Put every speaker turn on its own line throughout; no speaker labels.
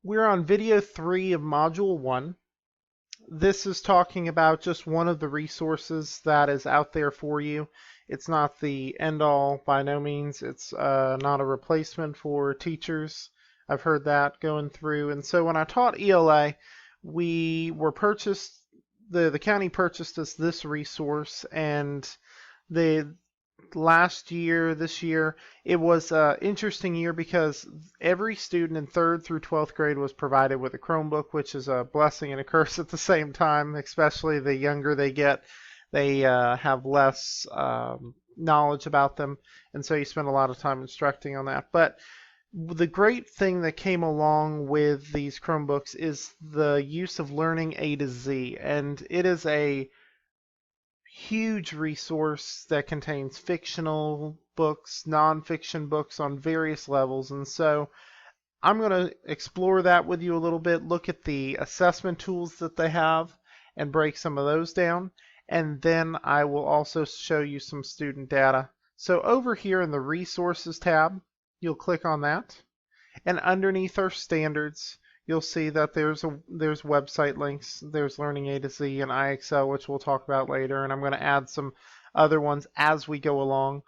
We're on video 3 of module 1. This is talking about just one of the resources that is out there for you. It's not the end all by no means. It's not a replacement for teachers. I've heard that going through. And so when I taught ELA, we were purchased, the county purchased us this resource, and the this year, it was an interesting year because every student in 3rd through 12th grade was provided with a Chromebook, which is a blessing and a curse at the same time, especially the younger they get. They have less knowledge about them, and so you spend a lot of time instructing on that. But the great thing that came along with these Chromebooks is the use of Learning A to Z, and it is a huge resource that contains fictional books, nonfiction books on various levels. And so I'm going to explore that with you a little bit, look at the assessment tools that they have and break some of those down. And then I will also show you some student data. So over here in the resources tab, you'll click on that. And underneath our standards, you'll see that there's website links. There's Learning A to Z and IXL, which we'll talk about later. And I'm going to add some other ones as we go along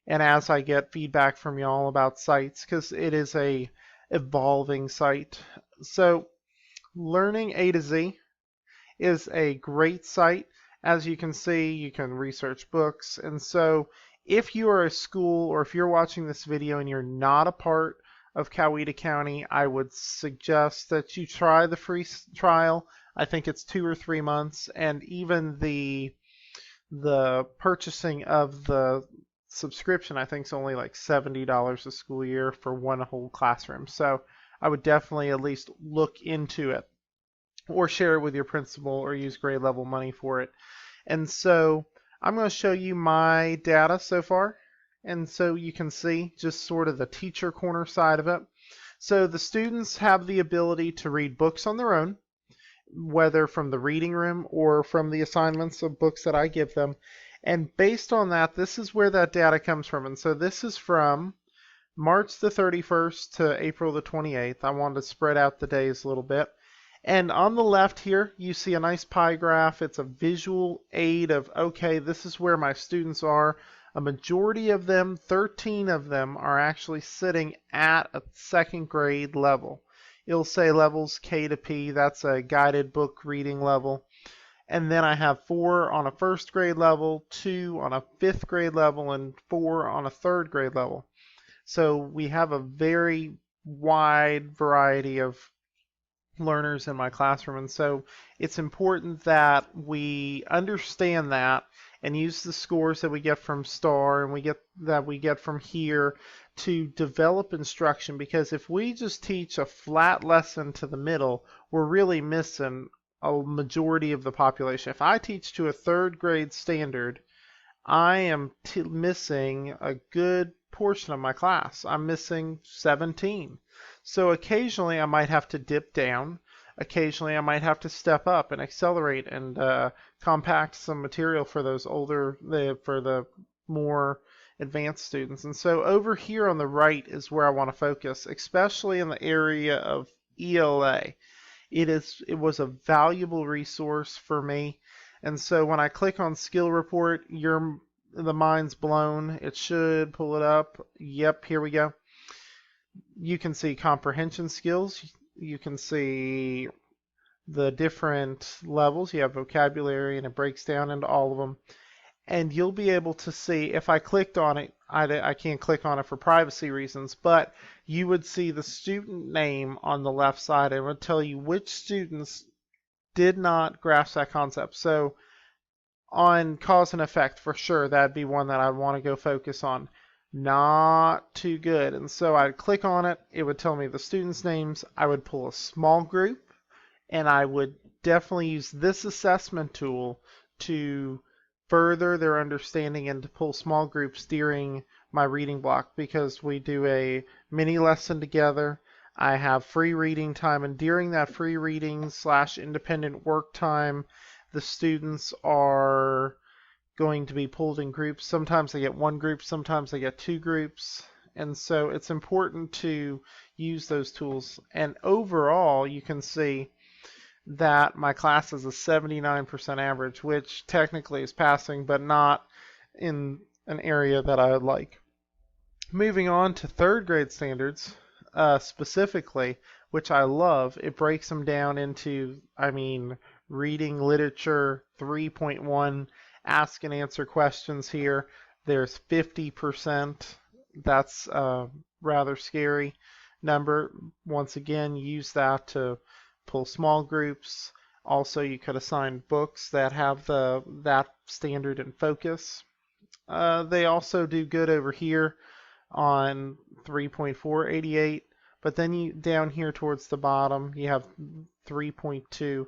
and as I get feedback from y'all about sites, because it is a evolving site. So Learning A to Z is a great site. As you can see, you can research books. And so if you are a school, or if you're watching this video and you're not a part of Coweta County, I would suggest that you try the free trial. I think it's 2 or 3 months, and even the purchasing of the subscription I think is only like $70 a school year for one whole classroom. So I would definitely at least look into it, or share it with your principal, or use grade level money for it. And so I'm going to show you my data so far. And so you can see just sort of the teacher corner side of it. So the students have the ability to read books on their own, whether from the reading room or from the assignments of books that I give them. And based on that, this is where that data comes from. And so this is from March the 31st to April the 28th. I wanted to spread out the days a little bit. And on the left here, you see a nice pie graph. It's a visual aid of, okay, this is where my students are. A majority of them, 13 of them, are actually sitting at a 2nd grade level. It'll say levels K to P. That's a guided book reading level. And then I have 4 on a 1st grade level, 2 on a 5th grade level, and 4 on a 3rd grade level. So we have a very wide variety of learners in my classroom. And so it's important that we understand that and use the scores that we get from STAR and we get from here to develop instruction, because if we just teach a flat lesson to the middle, we're really missing a majority of the population. If I teach to a 3rd grade standard, I am missing a good portion of my class. I'm missing 17. So occasionally I might have to dip down. Occasionally I might have to step up and accelerate and compact some material for those for the more advanced students. And so over here on the right is where I want to focus, especially in the area of ELA. It was a valuable resource for me. And so when I click on skill report, the mind's blown. It should pull it up. Yep, here we go. You can see comprehension skills. You can see the different levels. You have vocabulary, and it breaks down into all of them. And you'll be able to see, if I clicked on it, I can't click on it for privacy reasons, but you would see the student name on the left side. It would tell you which students did not grasp that concept. So on cause and effect, for sure, that'd be one that I'd want to go focus on. Not too good. And so I'd click on it. It would tell me the students' names. I would pull a small group, and I would definitely use this assessment tool to further their understanding and to pull small groups during my reading block, because we do a mini lesson together. I have free reading time, and during that free reading / independent work time, the students are going to be pulled in groups. Sometimes they get one group, sometimes they get 2 groups, And so it's important to use those tools. And overall, you can see that my class is a 79% average, which technically is passing, but not in an area that I would like. Moving on to third grade standards, specifically, which I love, it breaks them down into, reading, literature, 3.1, ask and answer questions here. There's 50%. That's a rather scary number. Once again, use that to pull small groups. Also, you could assign books that have that standard and focus. They also do good over here on 3.488, but then down here towards the bottom you have 3.2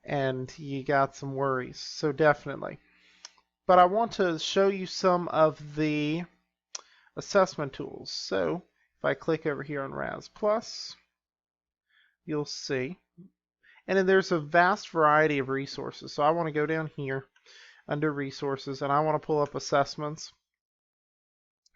and you got some worries. So definitely. But I want to show you some of the assessment tools. So if I click over here on Raz Plus, you'll see, and then there's a vast variety of resources. So I want to go down here under resources and I want to pull up assessments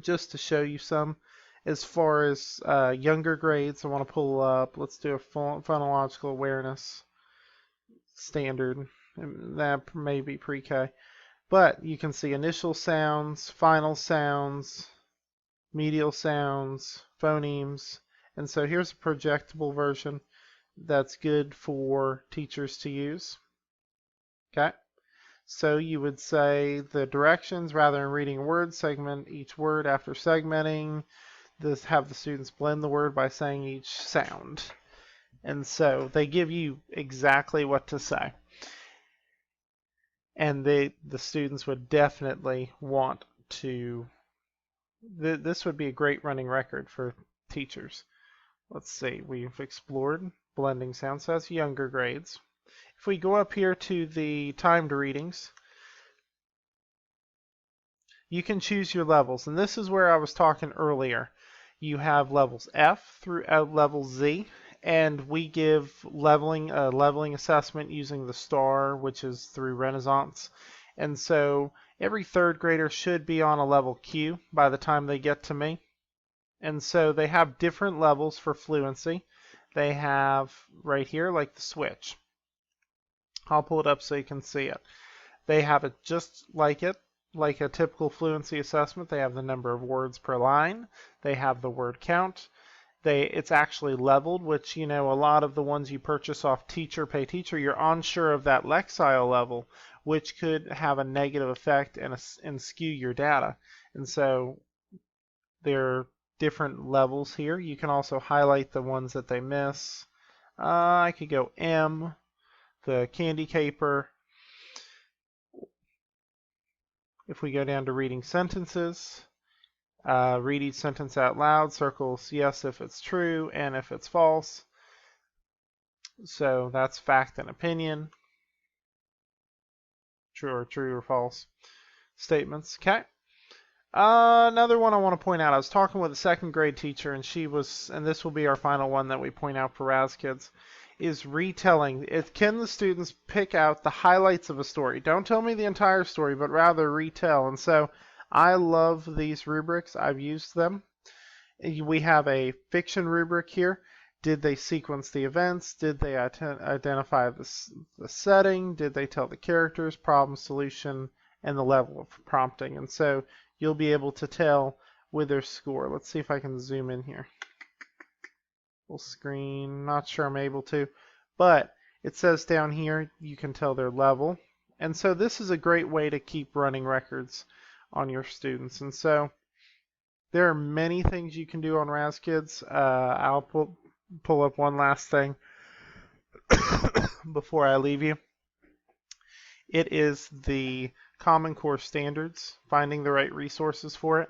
just to show you some. As far as younger grades, I want to pull up, let's do a phonological awareness standard. That may be pre-K. But you can see initial sounds, final sounds, medial sounds, phonemes. And so here's a projectable version that's good for teachers to use. Okay. So you would say the directions, rather than reading a word, segment each word after segmenting. This have the students blend the word by saying each sound. And so they give you exactly what to say. And the students would definitely want to, this would be a great running record for teachers. Let's see, we've explored blending sounds, so that's younger grades. If we go up here to the timed readings, you can choose your levels. And this is where I was talking earlier. You have levels F through level Z, and we give leveling assessment using the STAR, which is through Renaissance. And so every third grader should be on a level Q by the time they get to me. And so they have different levels for fluency. They have right here, like the switch. I'll pull it up so you can see it. They have it just like a typical fluency assessment. They have the number of words per line. They have the word count. It's actually leveled, which, a lot of the ones you purchase off Teacher Pay Teacher, you're unsure of that Lexile level, which could have a negative effect and skew your data. And so there are different levels here. You can also highlight the ones that they miss. I could go M, the candy caper. If we go down to reading sentences, read each sentence out loud, circles yes if it's true and if it's false. So that's fact and opinion. True or false statements. Okay. Another one I want to point out, I was talking with a second grade teacher, and and this will be our final one that we point out for Raz-Kids, is retelling. Can the students pick out the highlights of a story? Don't tell me the entire story, but rather retell. And so I love these rubrics. I've used them. We have a fiction rubric here. Did they sequence the events? Did they identify the setting? Did they tell the characters, problem, solution, and the level of prompting? And so you'll be able to tell with their score. Let's see if I can zoom in here. Full screen, not sure I'm able to, but it says down here you can tell their level. And so this is a great way to keep running records on your students. And so there are many things you can do on Raz-Kids. I'll pull up one last thing before I leave you. It is the Common Core Standards, finding the right resources for it.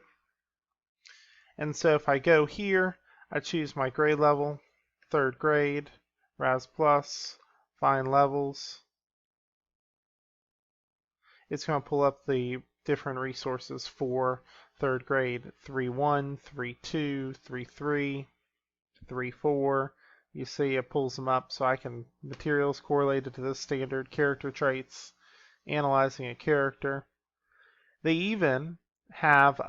And so if I go here, I choose my grade level, third grade, Raz Plus, find levels. It's going to pull up the different resources for third grade, 3.1, 3.2, 3.3, 3.4. You see it pulls them up so I can, materials correlated to this standard, character traits, analyzing a character. They even have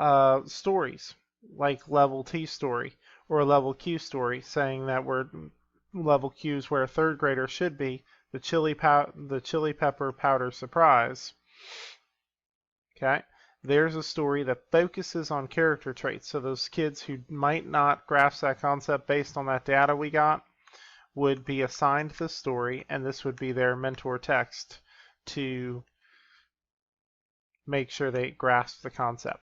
stories. like level T story or a level Q story, saying that we're level Q is where a third grader should be, the chili pepper powder surprise. Okay, there's a story that focuses on character traits. So those kids who might not grasp that concept based on that data we got would be assigned this story, and this would be their mentor text to make sure they grasp the concept.